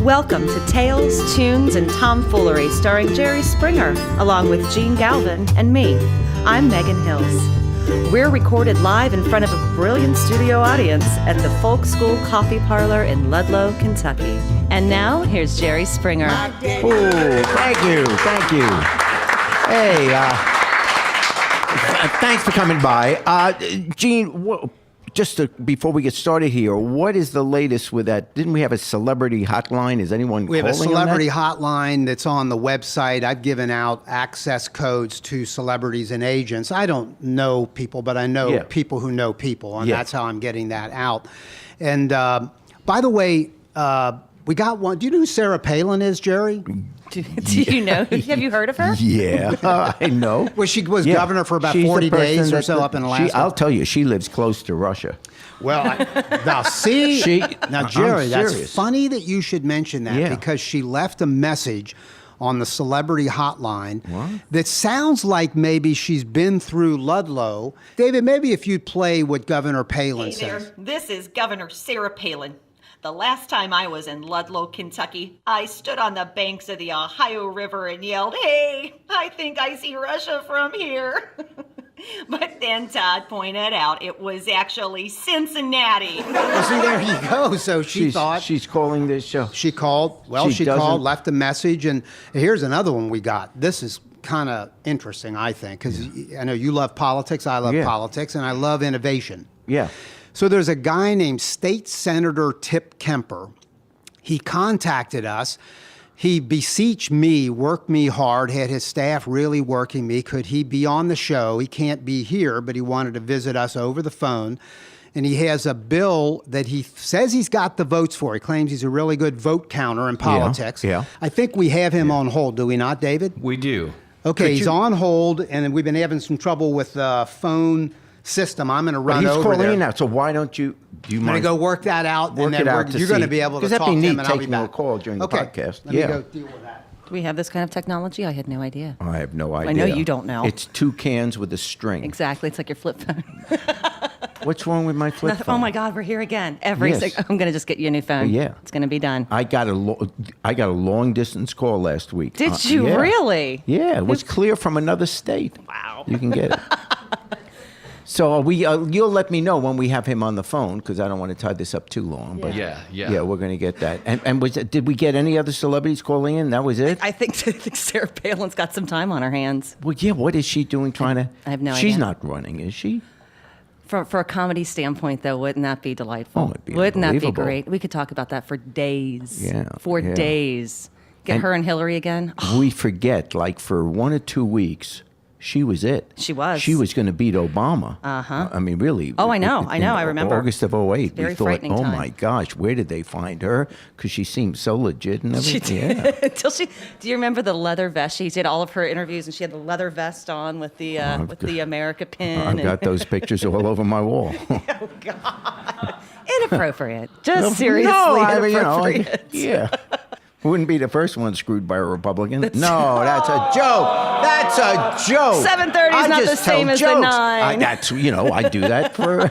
Welcome to Tales, Tunes, and Tomfoolery starring Jerry Springer, along with Gene Galvin and me. I'm Megan Hills. We're recorded live in front of a brilliant studio audience at the Folk School Coffee Parlor in Ludlow, Kentucky. And now, here's Jerry Springer. Oh, thank you. Hey, thanks for coming by. Gene, before we get started here, what is the latest with that? Didn't we have a celebrity hotline? Is anyone calling on that? We have a celebrity hotline that's on the website. I've given out access codes to celebrities and agents. I don't know people, but I know people who know people, and that's how I'm getting that out. And by the way, we got one. Do you know who Sarah Palin is, Jerry? Do you know? Have you heard of her? Yeah, I know. Well, she was governor for about 40 days or so up in Alaska. I'll tell you, she lives close to Russia. Well, now Jerry, that's funny that you should mention that because she left a message on the celebrity hotline that sounds like maybe she's been through Ludlow. David, maybe if you'd play what Governor Palin says. This is Governor Sarah Palin. The last time I was in Ludlow, Kentucky, I stood on the banks of the Ohio River and yelled, "Hey, I think I see Russia from here." But then Todd pointed out it was actually Cincinnati. Well, see, there you go. So she thought... She's calling this show. She called. Well, she called, left a message, and here's another one we got. This is kind of interesting, I think, because I know you love politics, I love politics, and I love innovation. Yeah. So there's a guy named State Senator Tip Kemper. He contacted us. He beseeched me, worked me hard, had his staff really working me. Could he be on the show? He can't be here, but he wanted to visit us over the phone. And he has a bill that he says he's got the votes for. He claims he's a really good vote counter in politics. Yeah. I think we have him on hold, do we not, David? We do. Okay, he's on hold, and we've been having some trouble with the phone system. I'm going to run over there. He's calling in now, so why don't you... I'm going to go work that out, and then you're going to be able to talk to him, and I'll be back. Taking a call during the podcast. Let me go deal with that. Do we have this kind of technology? I had no idea. I have no idea. I know you don't know. It's two cans with a string. Exactly. It's like your flip phone. What's wrong with my flip phone? Oh, my God. We're here again. I'm going to just get you a new phone. Yeah. It's going to be done. I got a long-distance call last week. Did you really? Yeah. It was clear from another state. Wow. You can get it. So you'll let me know when we have him on the phone, because I don't want to tie this up too long. But Yeah, we're going to get that. And did we get any other celebrities calling in? That was it? I think Sarah Palin's got some time on her hands. Well, yeah. What is she doing? I have no idea. She's not running, is she? For a comedy standpoint, though, wouldn't that be delightful? Oh, it'd be wouldn't that be unbelievable. great? We could talk about that for days. Yeah. Days. Get her and Hillary again. We forget, like for 1 or 2 weeks, she was it. She was. She was going to beat Obama. Uh-huh. I mean, really. Oh, I know. I remember. August of 2008. Very we thought, frightening time. my gosh, where did they find her? Because she seemed so legit and everything. She did. Yeah. Do you remember the leather vest? She did all of her interviews, and she had the leather vest on with the America pin. I've got those pictures all over my wall. Oh, God. Inappropriate. Just seriously inappropriate. Yeah. Wouldn't be the first one screwed by a Republican. That's a joke. That's a joke. 7:30 is not the same as the 9. I do that for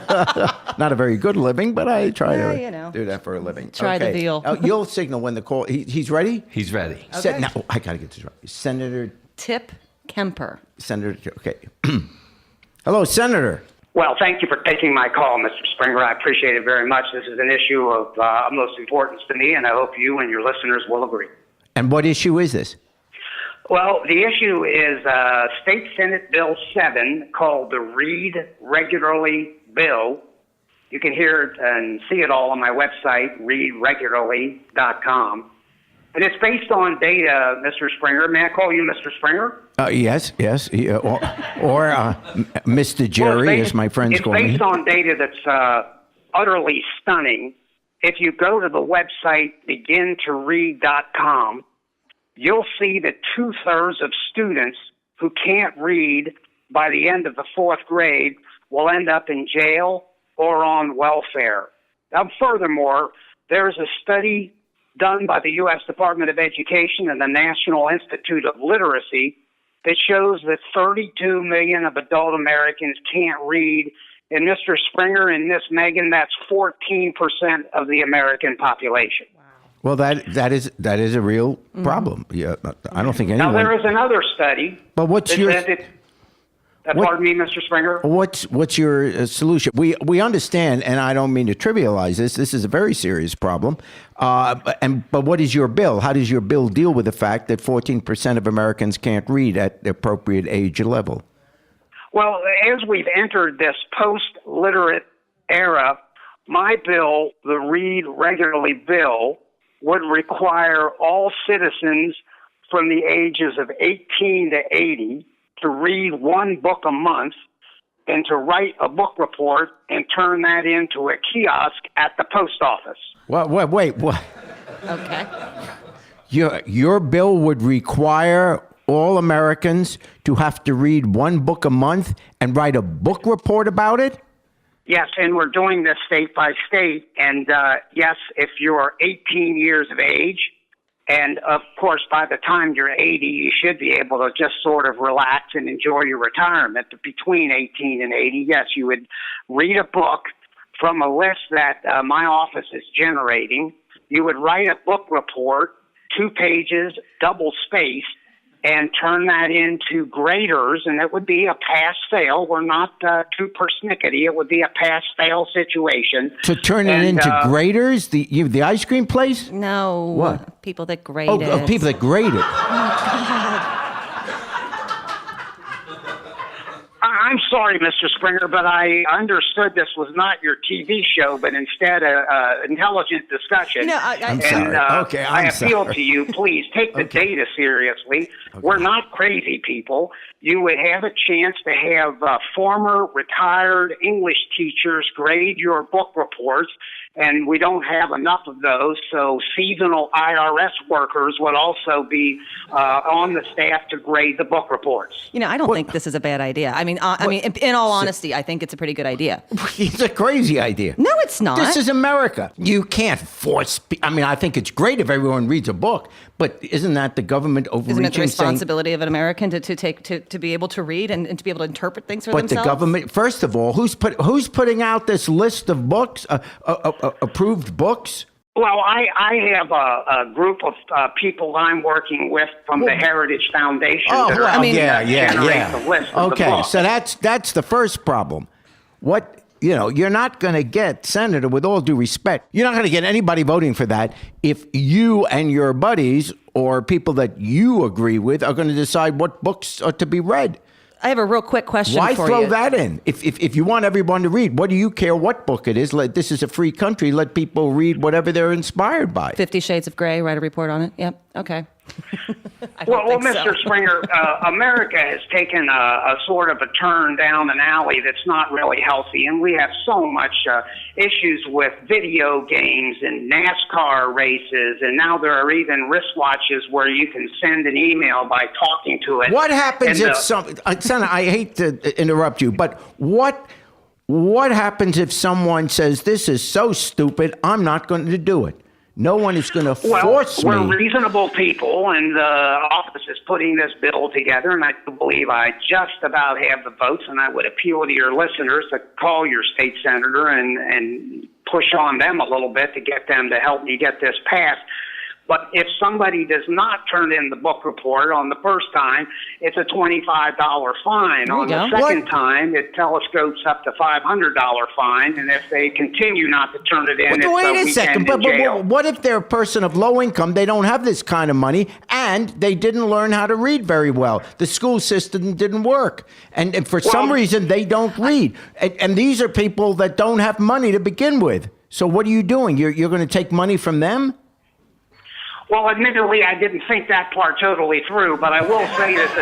not a very good living, but I try to do that for a living. Try the veal. You'll signal when the call. He's ready? He's ready. Okay. Now, I got to get this right. Senator Tip Kemper. Senator. Okay. Hello, Senator. Well, thank you for taking my call, Mr. Springer. I appreciate it very much. This is an issue of utmost importance to me, and I hope you and your listeners will agree. And what issue is this? Well, the issue is State Senate Bill 7, called the Read Regularly Bill. You can hear it and see it all on my website, readregularly.com. And it's based on data, Mr. Springer. May I call you Mr. Springer? Yes. Or Mr. Jerry, as my friends call me. It's based on data that's utterly stunning. If you go to the website begintoread.com, you'll see that 2/3 of students who can't read by the end of the 4th grade will end up in jail or on welfare. Now, furthermore, there's a study done by the U.S. Department of Education and the National Institute of Literacy that shows that 32 million of adult Americans can't read. And Mr. Springer and Miss Megan, that's 14% of the American population. Well, that is a real problem. Yeah, I don't think anyone. Now, there is another study. But what's that your? says pardon me, Mr. Springer. What's your solution? We understand, and I don't mean to trivialize this. This is a very serious problem. But what is your bill? How does your bill deal with the fact that 14% of Americans can't read at the appropriate age level? Well, as we've entered this post-literate era, my bill, the Read Regularly bill, would require all citizens from the ages of 18 to 80 to read one book a month and to write a book report and turn that into a kiosk at the post office. Wait, what? Okay. Your bill would require all Americans to have to read one book a month and write a book report about it? Yes, and we're doing this state by state. And yes, if you're 18 years of age, and of course, by the time you're 80, you should be able to just sort of relax and enjoy your retirement. But between 18 and 80, yes, you would read a book from a list that my office is generating. You would write a book report, 2 pages, double spaced, and turn that into graders, and it would be a pass-fail. We're not too persnickety. It would be a pass-fail situation. To turn it into graders? The ice cream place? No. What? People that grade it. Oh, people that grade it. I'm sorry, Mr. Springer, but I understood this was not your TV show, but instead an intelligent discussion. No, I'm sorry. Okay, I I'm appeal sorry. to you, please take the data seriously. Okay. We're not crazy people. You would have a chance to have former retired English teachers grade your book reports, and we don't have enough of those, so seasonal IRS workers would also be on the staff to grade the book reports. I don't think this is a bad idea. I mean, in all honesty, I think it's a pretty good idea. It's a crazy idea. No, it's not. This is America. You can't force. I think it's great if everyone reads a book, but isn't that the government overreaching? Isn't it the responsibility of an American to be able to read and to be able to interpret things for But themselves? the government, first of all, who's putting out this list of books, approved books? Well, I have a group of people that I'm working with from the Heritage Foundation. Oh, that are well, helping yeah. the list of the Okay, books. so that's the first problem. You're not going to get, Senator, with all due respect, you're not going to get anybody voting for that if you and your buddies or people that you agree with are going to decide what books are to be read. I have a real quick question Why for you. throw that in? If you want everyone to read, what do you care what book it is? This is a free country. Let people read whatever they're inspired by. 50 Shades of Grey, write a report on it. Yep, okay. Well, Mr. Springer, America has taken a sort of a turn down an alley that's not really healthy, and we have so much issues with video games and NASCAR races, and now there are even wristwatches where you can send an email by talking to it. What happens if Senator, I hate to interrupt you, but what happens if someone says, this is so stupid, I'm not going to do it? No one is going to force me. We're reasonable people, and the office is putting this bill together, and I believe I just about have the votes, and I would appeal to your listeners to call your state senator and push on them a little bit to get them to help me get this passed. But if somebody does not turn in the book report on the first time, it's a $25 fine. On the second time, it telescopes up to $500 fine. And if they continue not to turn it in, it's wait a second. in jail. But what if they're a person of low income? They don't have this kind of money, and they didn't learn how to read very well. The school system didn't work. And for some reason, they don't read. And these are people that don't have money to begin with. So what are you doing? You're going to take money from them? Well, admittedly, I didn't think that part totally through, but I will say that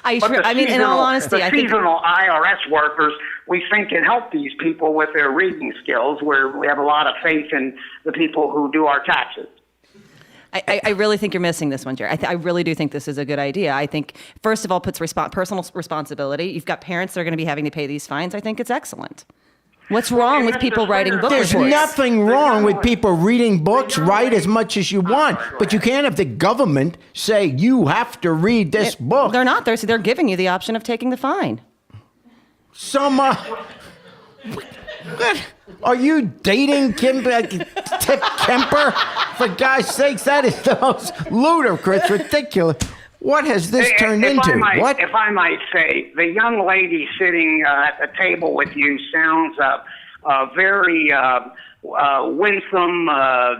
in all honesty, I think seasonal IRS workers, we think can help these people with their reading skills, where we have a lot of faith in the people who do our taxes. I really think you're missing this one, Jerry. I really do think this is a good idea. I think, first of all, puts personal responsibility. You've got parents that are going to be having to pay these fines. I think it's excellent. What's wrong with people writing book reports? There's nothing wrong with people reading books. Write as much as you want. But you can't have the government say, you have to read this book. They're not. They're giving you the option of taking the fine. Are you dating Tip Kemper? For God's sakes, that is the most ludicrous, ridiculous. What has this turned into? What? If I might say, the young lady sitting at the table with you sounds very winsome,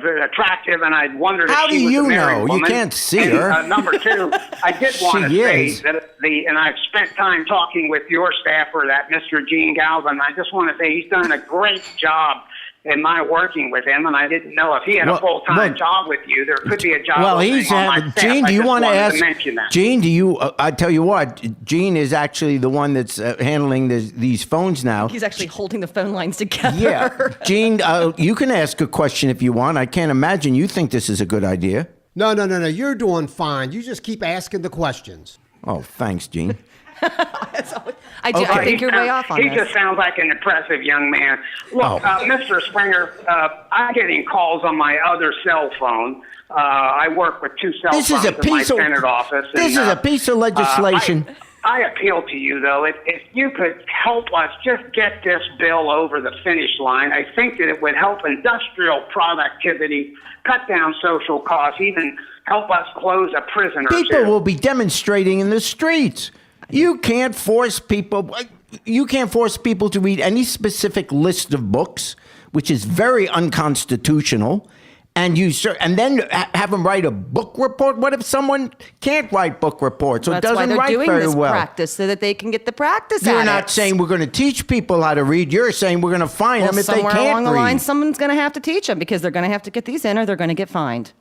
very attractive, and I wondered if she was a married woman. You can't see her. Number two, I did want to say that and I've spent time talking with your staffer, that Mr. Gene Galvin. I just want to say he's done a great job in my working with him, and I didn't know if he had a full-time job with you, there could be a job opening on my staff. Gene, do you want to ask? Mention that. Gene, do you? I tell you what, Gene is actually the one that's handling these phones now. He's actually holding the phone lines together. Yeah, Gene, you can ask a question if you want. I can't imagine you think this is a good idea. No. You're doing fine. You just keep asking the questions. Oh, thanks, Gene. I think you're way off on He this. just sounds like an impressive young man. Look, Mr. Springer, I'm getting calls on my other cell phone. I work with two cell phones in my Senate office. This is a piece of legislation. I appeal to you, though, if you could help us just get this bill over the finish line, I think that it would help industrial productivity, cut down social costs, even help us close a prison or two. People will be demonstrating in the streets. You can't force people to read any specific list of books, which is very unconstitutional. And then have them write a book report. What if someone can't write book reports or doesn't write very well? That's why they're doing this practice, so that they can get the practice You're not saying we're going to teach people how to read. You're saying we're going to fine them if they can't read. Somewhere along the line, someone's going to have to teach them because they're going to have to get these in or they're going to get fined.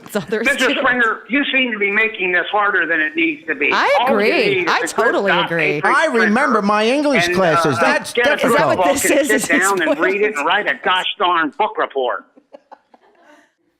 Mr. Springer, you seem to be making this harder than it needs to be. I agree. I totally agree. I remember my English classes. That's difficult. Is that what this is? Sit down and read it and write a gosh darn book report.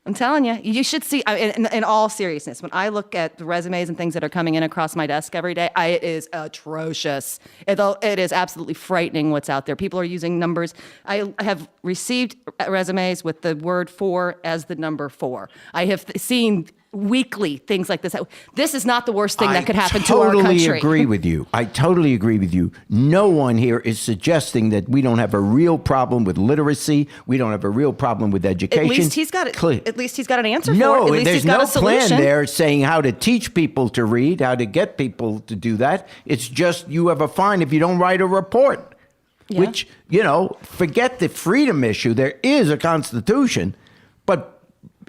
I'm telling you, you should see, in all seriousness, when I look at the resumes and things that are coming in across my desk every day, it is atrocious. It is absolutely frightening what's out there. People are using numbers. I have received resumes with the word 4 as the number 4. I have seen weekly things like this. This is not the worst thing that could happen to our country. I totally agree with you. I totally agree with you. No one here is suggesting that we don't have a real problem with literacy. We don't have a real problem with education. At least he's got it. At least he's got an answer for it. No, At least there's he's got no a solution. plan there saying how to teach people to read, how to get people to do that. It's just you have a fine if you don't write a report. Yeah. Which, forget the freedom issue. There is a constitution, but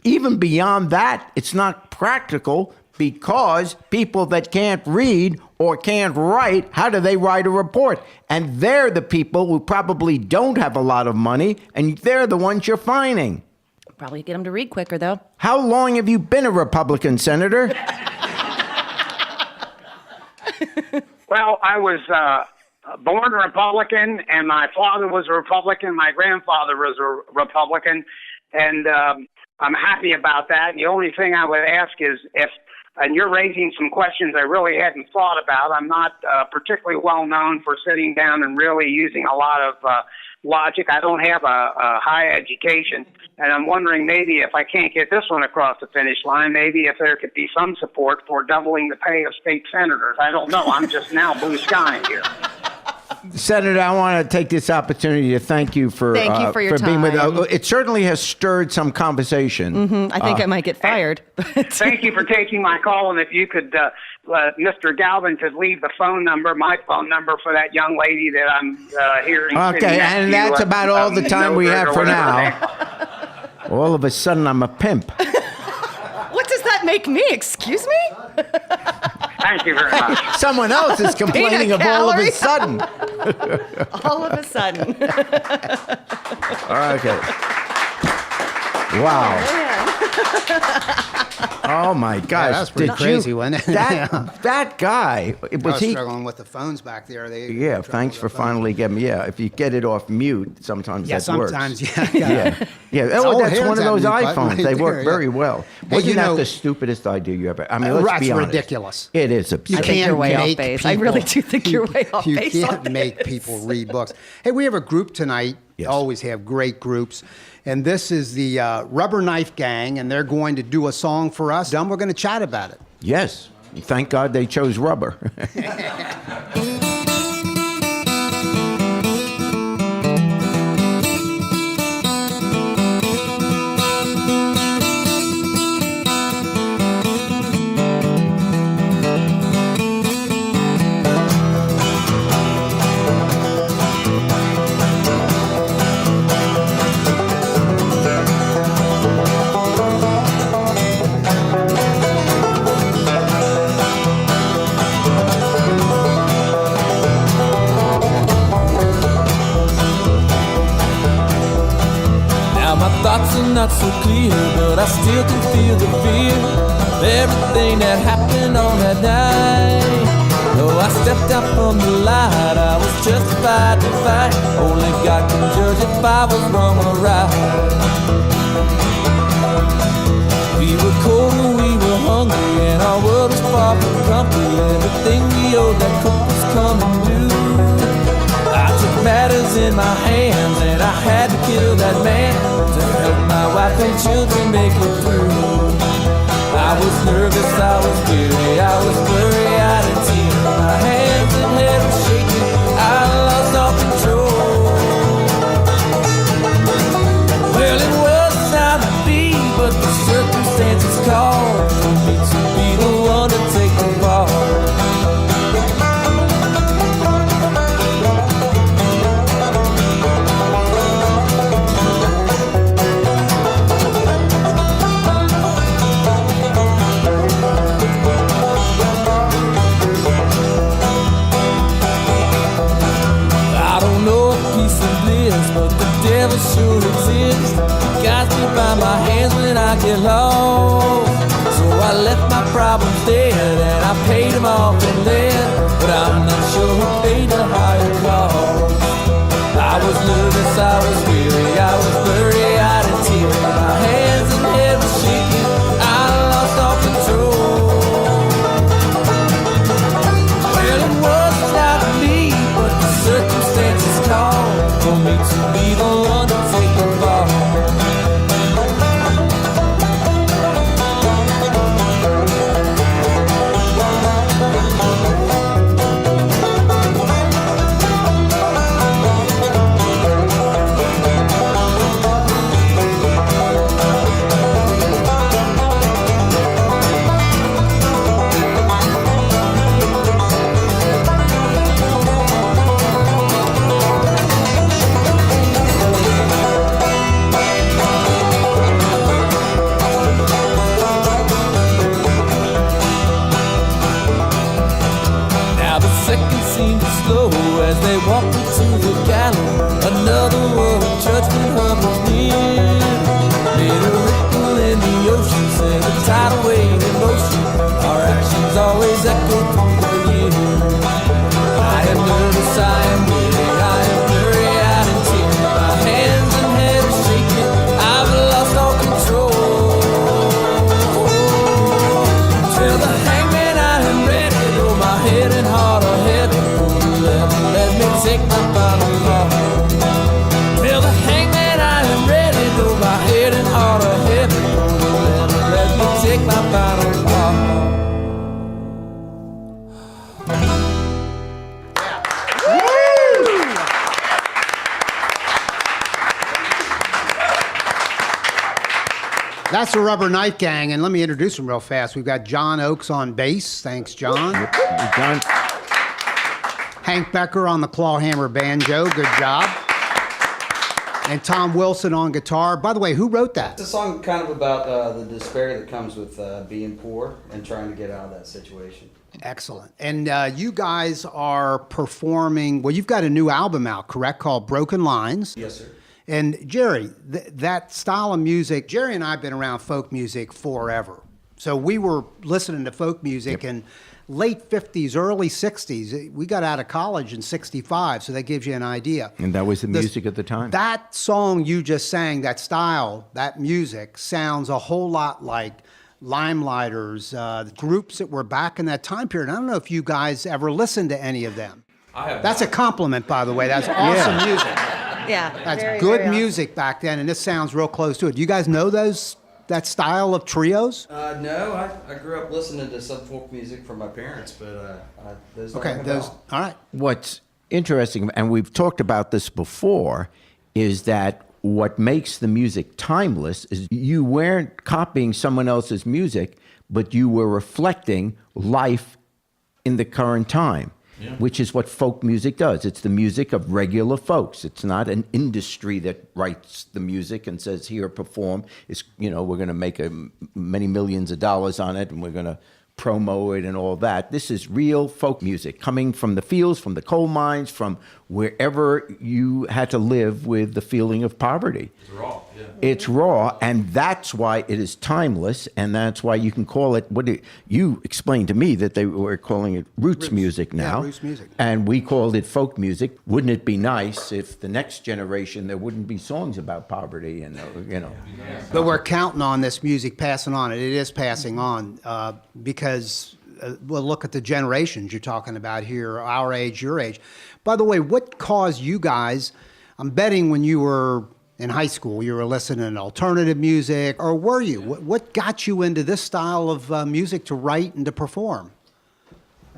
even beyond that, it's not practical because people that can't read or can't write, how do they write a report? And they're the people who probably don't have a lot of money, and they're the ones you're fining. Probably get them to read quicker, though. How long have you been a Republican, Senator? Well, I was born a Republican, and my father was a Republican. My grandfather was a Republican, and I'm happy about that. The only thing I would ask is and you're raising some questions I really hadn't thought about. I'm not particularly well known for sitting down and really using a lot of logic. I don't have a high education, and I'm wondering maybe if I can't get this one across the finish line, maybe if there could be some support for doubling the pay of state senators. I don't know. I'm just now blue skying here. Senator, I want to take this opportunity to thank you for your being with time. us. It certainly has stirred some conversation. Mm-hmm. I think I might get fired. Thank you for taking my call, and if you could, Mr. Galvin could leave the phone number, my phone number, for that young lady that I'm hearing. Okay, and that's about all the time we have for now. All of a sudden, I'm a pimp. What does that make me? Excuse me? Thank you very much. Someone else is complaining of all of a sudden. All of a sudden. Okay. Wow. Oh my gosh. Yeah, that's pretty crazy, wasn't it? That guy, I was struggling with the phones back there. Thanks for finally getting me. Yeah, if you get it off mute, sometimes that works. Yeah. Oh, that's one of those mute button iPhones. right They work there, very well. Wasn't that the stupidest idea you ever? I mean, let's be honest. Ridiculous. It is You absurd. I think you're can't way off make base. people, I really do think you're way off you base. You on can't make this. people read books. Hey, we have a group tonight. Yes. Always have great groups. And this is the Rubber Knife Gang, and they're going to do a song for us. Then we're going to chat about it. Yes. Thank God they chose rubber. not so clear, but I still can feel the fear of everything that happened on that night. Though I stepped out from the light, I was justified to fight. Only God can judge if I was wrong or right. We were cold and we were hungry, and our world was far from comfy. Everything we owed that cook was coming due. I took matters in my hands, and I had to kill that man to help my wife and children make it through. I was nervous, I was weary, I was blurry eyed and tears. My hands and head were shaking, I lost all control. Well, it was time to be, but the circumstances called for me to be the one to take the ball. Devil sure exists. He guides me by my hands when I get lost. So I left my problems dead and I paid them off in lead. But I'm not sure who paid the higher cost. I was nervous, I was weary, I was blurry-eyed and teary. My hands and head were shaking, I lost all control. Well, it was not me, but the circumstances called for me to be the one to take the ball. As they walked into the gallows, another world of judgment hovers near. Made a ripple in the ocean, sent a tidal wave in motion. Our actions always echo through the years. I am nervous, I am weary, I am blurry-eyed and teary. My hands and head are shaking, I've lost all control. Tell the hangman I am ready, though my head and heart are heavy. Let me take my final fall. Tell the hangman I am ready, though my head and heart are heavy. Let me take my final fall. That's the Rubber Knife Gang, and let me introduce them real fast. We've got John Oakes on bass. Thanks, John. John. Hank Becker on the clawhammer banjo. Good job. And Tom Wilson on guitar. By the way, who wrote that? It's a song kind of about the despair that comes with being poor and trying to get out of that situation. Excellent. And you guys are performing, well, you've got a new album out, correct, called Broken Lines. Yes, sir. And Jerry, that style of music, Jerry and I have been around folk music forever. So we were listening to folk music in late 50s, early 60s. We got out of college in 65, so that gives you an idea. And that was the music at the time. That song you just sang, that style, that music, sounds a whole lot like Limelighters, groups that were back in that time period. I don't know if you guys ever listened to any of them. I have. That's a compliment, by the way. That's awesome music. Yeah. That's very, good very music back then, and this sounds real close to it. Do you guys know that style of trios? No, I grew up listening to some folk music from my parents, but those don't ring a bell. All right. What's interesting, and we've talked about this before, is that what makes the music timeless is you weren't copying someone else's music, but you were reflecting life in the current time. Yeah. Which is what folk music does. It's the music of regular folks. It's not an industry that writes the music and says, here, perform. It's, we're going to make many millions of dollars on it, and we're going to promo it and all that. This is real folk music coming from the fields, from the coal mines, from wherever you had to live with the feeling of poverty. It's raw, yeah. It's raw, and that's why it is timeless, and that's why you can call it, you explained to me that they were calling it roots music now. Yeah, roots music. And we called it folk music. Wouldn't it be nice if the next generation, there wouldn't be songs about poverty and, But we're counting on this music passing on. It is passing on because, well, look at the generations you're talking about here, our age, your age. By the way, what caused you guys, I'm betting when you were in high school, you were listening to alternative music, or were you? What got you into this style of music to write and to perform?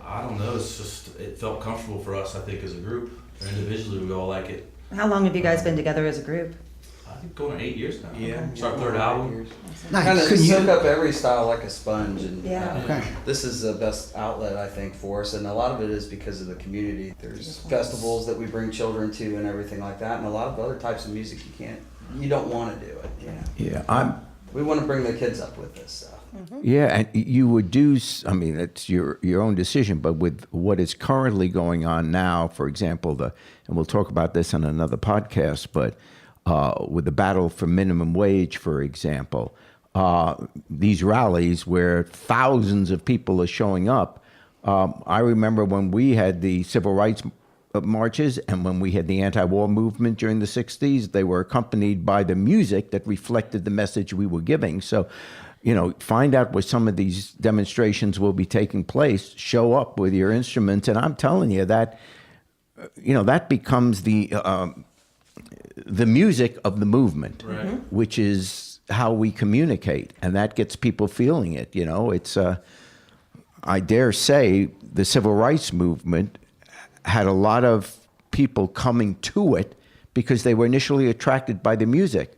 I don't know. It's just it felt comfortable for us. I think as a group, or individually, we all like it. How long have you guys been together as a group? I think going on 8 years now. Yeah. It's our third album. Nice. Kind of Couldn't you- soak up every style like a sponge, and Yeah. Okay. this is the best outlet I think for us, and a lot of it is because of the community. There's festivals that we bring children to and everything like that, and a lot of other types of music you don't want to do it. Yeah, We want to bring the kids up with this stuff. Yeah, and you would do, I mean, it's your own decision, but with what is currently going on now, for example, and we'll talk about this on another podcast, but with the battle for minimum wage, for example, these rallies where thousands of people are showing up. I remember when we had the civil rights marches and when we had the anti-war movement during the 60s, they were accompanied by the music that reflected the message we were giving. So, find out where some of these demonstrations will be taking place, show up with your instruments, and I'm telling you that, that becomes the music of the movement, Right. which is how we communicate, and that gets people feeling it. It's, I dare say, the civil rights movement had a lot of people coming to it because they were initially attracted by the music.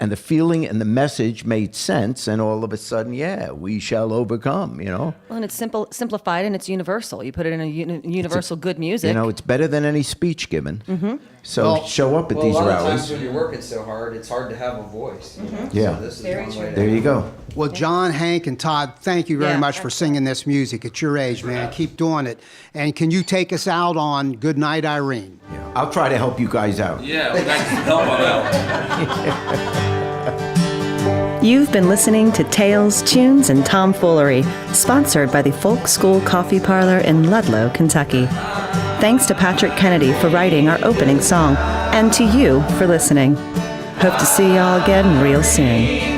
And the feeling and the message made sense, and all of a sudden, we shall overcome, Well, and it's simplified and it's universal. You put it in a universal good music. It's better than any speech given. Mm-hmm. So show up at Well, these a lot of rallies. times when you're working so hard, it's hard to have a voice. Yeah. So this is Very one true. way to There you go. Well, John, Hank, and Todd, thank you very Yeah. much for singing this music at your age, man. Keep doing it. And can you take us out on Good Night, Irene? I'll try to help you guys out. Yeah, we got some help on that one. You've been listening to Tales, Tunes, and Tomfoolery, sponsored by the Folk School Coffee Parlor in Ludlow, Kentucky. Thanks to Patrick Kennedy for writing our opening song, and to you for listening. Hope to see y'all again real soon.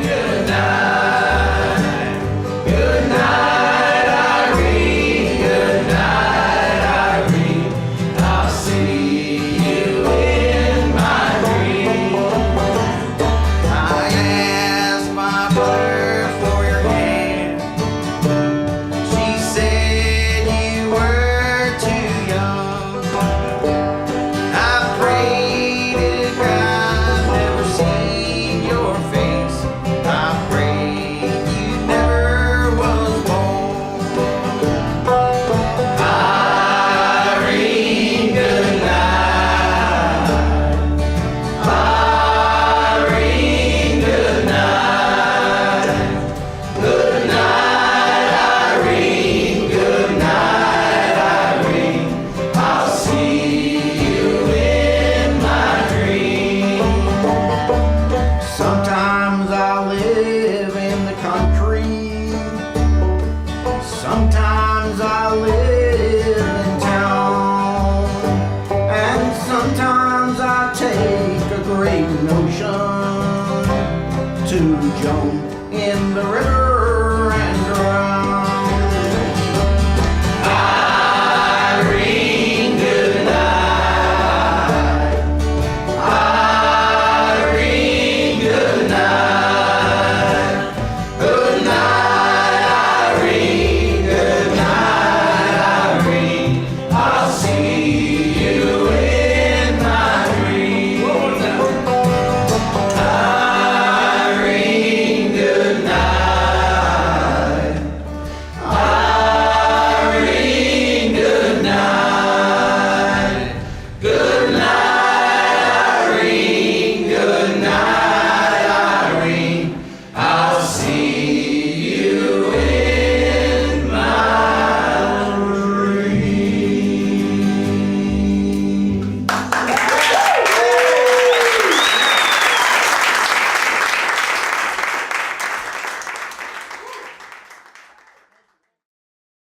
To jump in the river